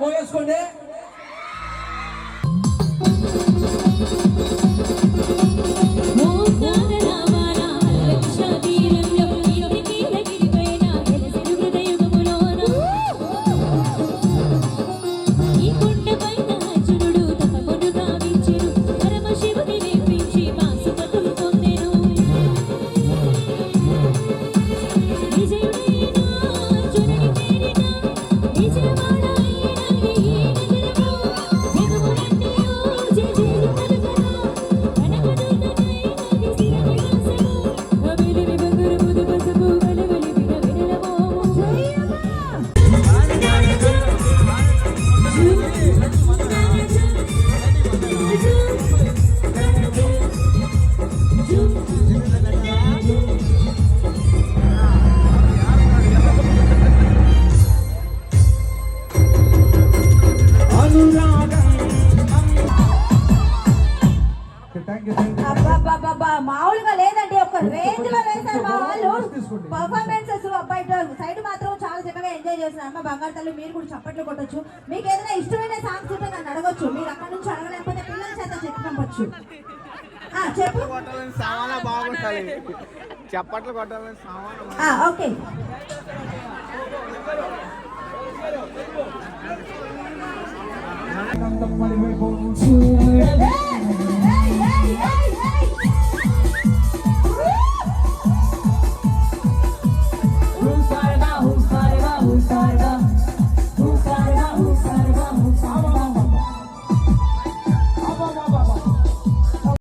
పోగేసుకోండి. మామూలుగా లేదండి, ఒక రేంజ్ లో వేశారు మా వాళ్ళు పర్ఫార్మెన్సెస్. అబ్బాయి సైడ్ మాత్రం చాలా చక్కగా ఎంజాయ్ చేస్తున్నారు. అమ్మ బంగారు తల్లి మీరు కూడా చప్పట్లు కొట్టొచ్చు. మీకు ఏదైనా ఇష్టమైన సాంగ్స్ ఉంటే నన్ను అడగొచ్చు. మీరు అక్కడ నుంచి అడగలేకపోతే పిల్లల చేత చెప్పి పంపొచ్చు. చెప్పు. చప్పట్లు కొట్టాలని ఓకే. చూడవే